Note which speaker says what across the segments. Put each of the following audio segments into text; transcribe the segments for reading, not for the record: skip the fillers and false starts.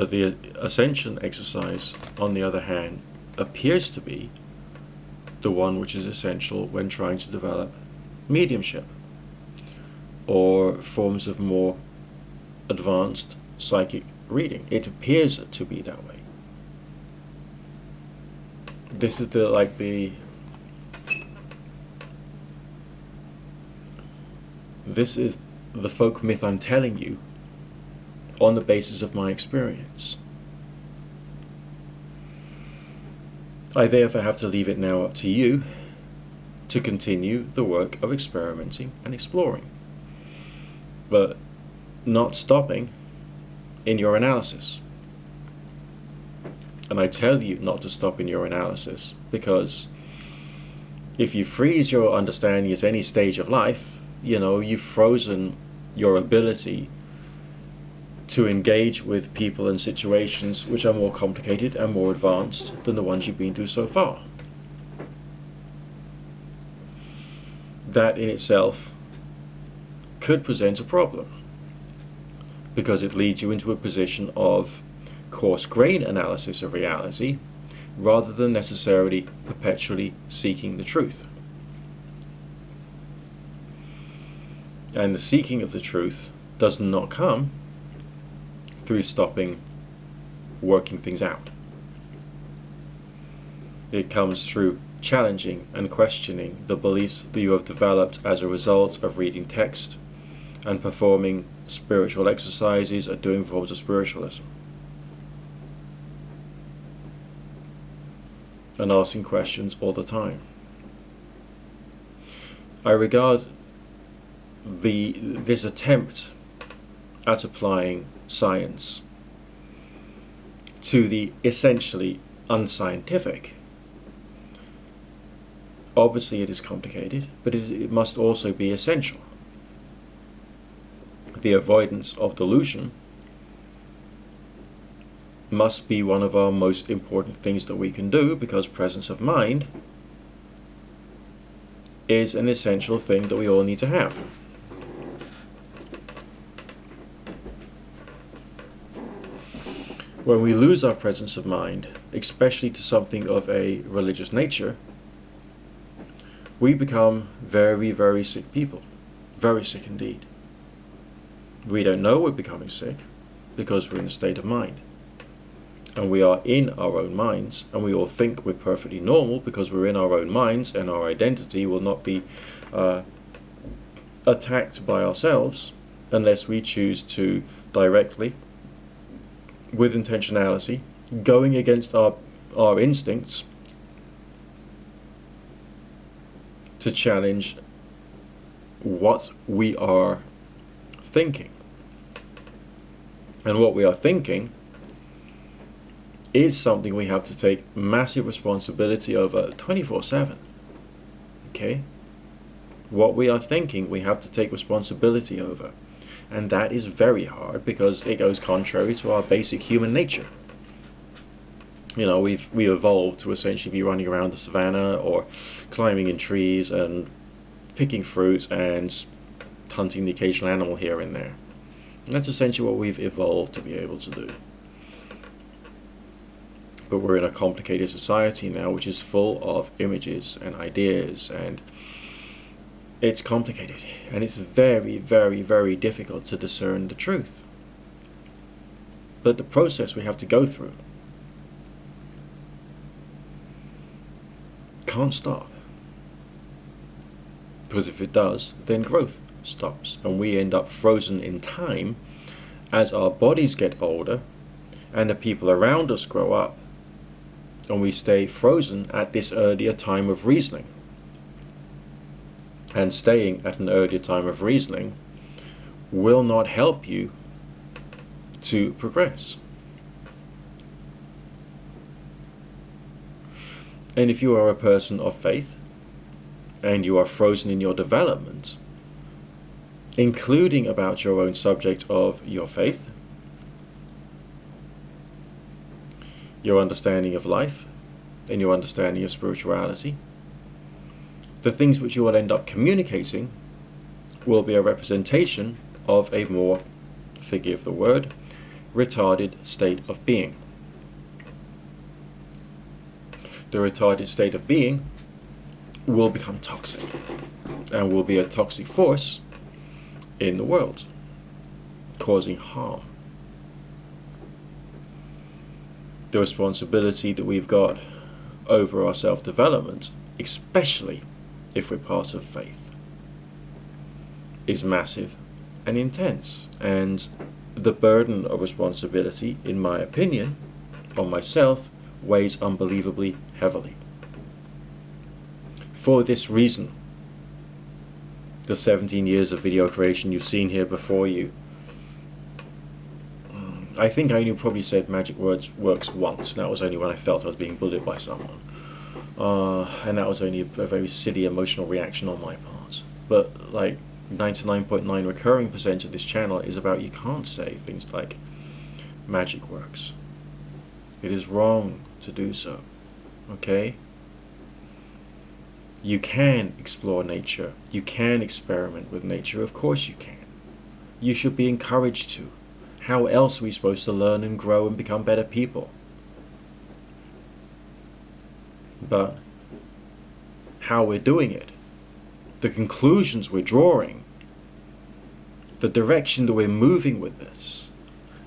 Speaker 1: The ascension exercise, on the other hand, appears to be the one which is essential when trying to develop mediumship or forms of more advanced psychic reading. It appears to be that way. This is this is the folk myth I'm telling you on the basis of my experience. I therefore have to leave it now up to you to continue the work of experimenting and exploring, but not stopping in your analysis. And I tell you not to stop in your analysis, because if you freeze your understanding at any stage of life, you've frozen your ability to engage with people and situations which are more complicated and more advanced than the ones you've been through so far. That in itself could present a problem, because it leads you into a position of coarse-grained analysis of reality rather than necessarily perpetually seeking the truth. And the seeking of the truth does not come through stopping working things out. It comes through challenging and questioning the beliefs that you have developed as a result of reading text and performing spiritual exercises or doing forms of spiritualism, and asking questions all the time. I regard this attempt at applying science to the essentially unscientific. Obviously it is complicated, but it must also be essential. The avoidance of delusion must be one of our most important things that we can do, because presence of mind is an essential thing that we all need to have. When we lose our presence of mind, especially to something of a religious nature, we become very, very sick people. Very sick indeed. We don't know we're becoming sick because we're in a state of mind. And we are in our own minds, and we all think we're perfectly normal because we're in our own minds, and our identity will not be attacked by ourselves unless we choose to directly, with intentionality, going against our instincts, to challenge what we are thinking. And what we are thinking is something we have to take massive responsibility over 24/7. Okay? What we are thinking, we have to take responsibility over. And that is very hard, because it goes contrary to our basic human nature. We evolved to essentially be running around the savannah or climbing in trees and picking fruit and hunting the occasional animal here and there. And that's essentially what we've evolved to be able to do. But we're in a complicated society now, which is full of images and ideas, and it's complicated, and it's very, very, very difficult to discern the truth. But the process we have to go through can't stop, because if it does, then growth stops, and we end up frozen in time as our bodies get older and the people around us grow up, and we stay frozen at this earlier time of reasoning. And staying at an earlier time of reasoning will not help you to progress. And if you are a person of faith and you are frozen in your development, including about your own subject of your faith, your understanding of life, and your understanding of spirituality, the things which you will end up communicating will be a representation of a more, forgive the word, retarded state of being. The retarded state of being will become toxic and will be a toxic force in the world, causing harm. The responsibility that we've got over our self-development, especially if we're part of faith, is massive and intense, and the burden of responsibility, in my opinion, on myself, weighs unbelievably heavily. For this reason, the 17 years of video creation you've seen here before you, I think I only probably said magic words works once, and that was only when I felt I was being bullied by someone. And that was only a very silly emotional reaction on my part. But like 99.9 recurring percent of this channel is about you can't say things like magic works. It is wrong to do so. Okay? You can explore nature. You can experiment with nature. Of course you can. You should be encouraged to. How else are we supposed to learn and grow and become better people? But how we're doing it, the conclusions we're drawing, the direction that we're moving with this,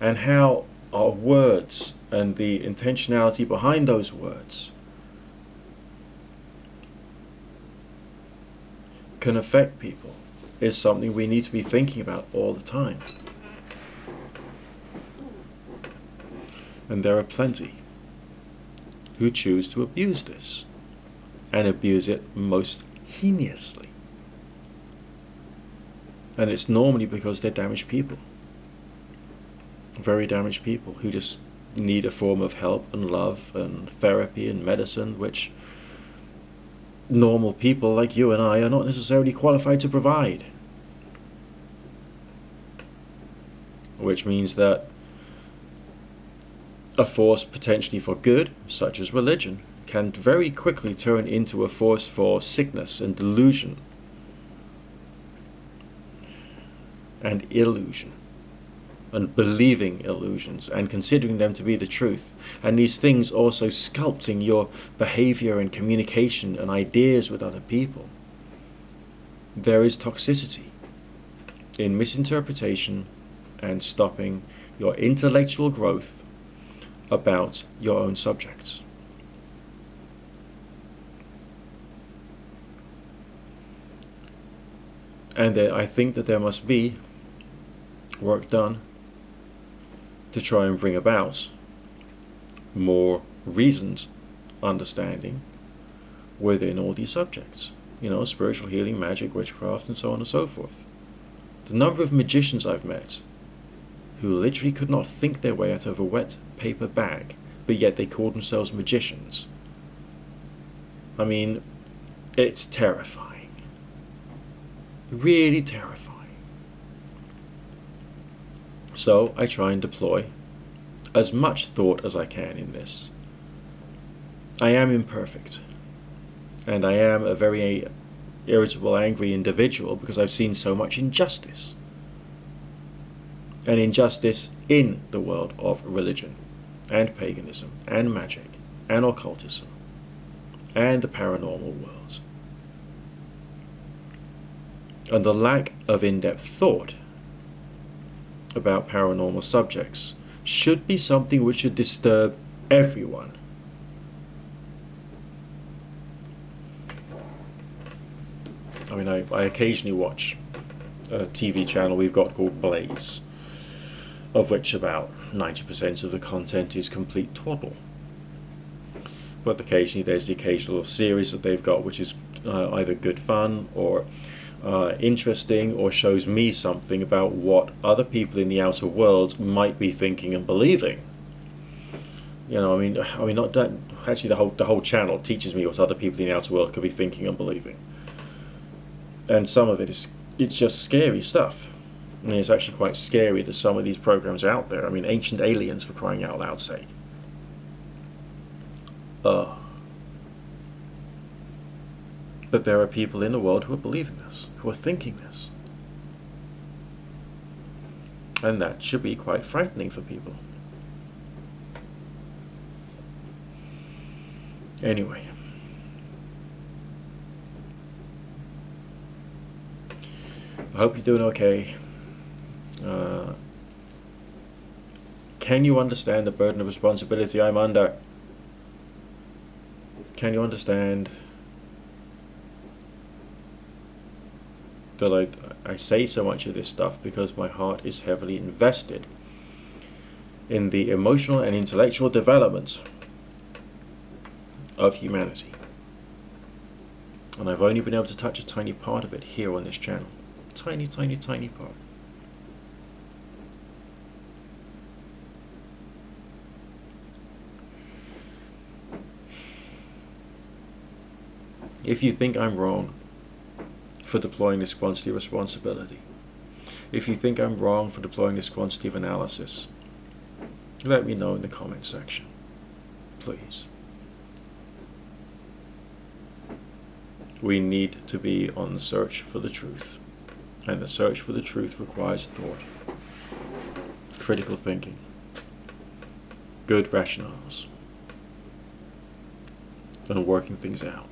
Speaker 1: and how our words and the intentionality behind those words can affect people is something we need to be thinking about all the time. And there are plenty who choose to abuse this, and abuse it most heinously. And it's normally because they're damaged people. Very damaged people who just need a form of help and love and therapy and medicine, which normal people like you and I are not necessarily qualified to provide. Which means that a force potentially for good, such as religion, can very quickly turn into a force for sickness and delusion and illusion, and believing illusions and considering them to be the truth, and these things also sculpting your behavior and communication and ideas with other people. There is toxicity in misinterpretation and stopping your intellectual growth about your own subjects. And I think that there must be work done to try and bring about more reasoned understanding within all these subjects. You know, spiritual healing, magic, witchcraft, and so on and so forth. The number of magicians I've met who literally could not think their way out of a wet paper bag, but yet they called themselves magicians. I mean, it's terrifying. Really terrifying. So I try and deploy as much thought as I can in this. I am imperfect, and I am a very irritable, angry individual because I've seen so much injustice. And injustice in the world of religion, and paganism, and magic, and occultism, and the paranormal world. And the lack of in-depth thought about paranormal subjects should be something which should disturb everyone. I mean, I occasionally watch a TV channel we've got called Blaze, of which about 90% of the content is complete twaddle. But occasionally there's the occasional series that they've got which is either good fun or interesting, or shows me something about what other people in the outer world might be thinking and believing. You know, I mean, not that, actually the whole channel teaches me what other people in the outer world could be thinking and believing. And some of it's just scary stuff. I mean, it's actually quite scary that some of these programs are out there. I mean, Ancient Aliens, for crying out loud sake. But there are people in the world who are believing this, who are thinking this. And that should be quite frightening for people. Anyway. I hope you're doing okay. Can you understand the burden of responsibility I'm under? Can you understand that I say so much of this stuff because my heart is heavily invested in the emotional and intellectual development of humanity? And I've only been able to touch a tiny part of it here on this channel. Tiny, tiny, tiny part. If you think I'm wrong for deploying this quantity of responsibility, if you think I'm wrong for deploying this quantity of analysis, let me know in the comment section, please. We need to be on the search for the truth, and the search for the truth requires thought, critical thinking, good rationales, and working things out.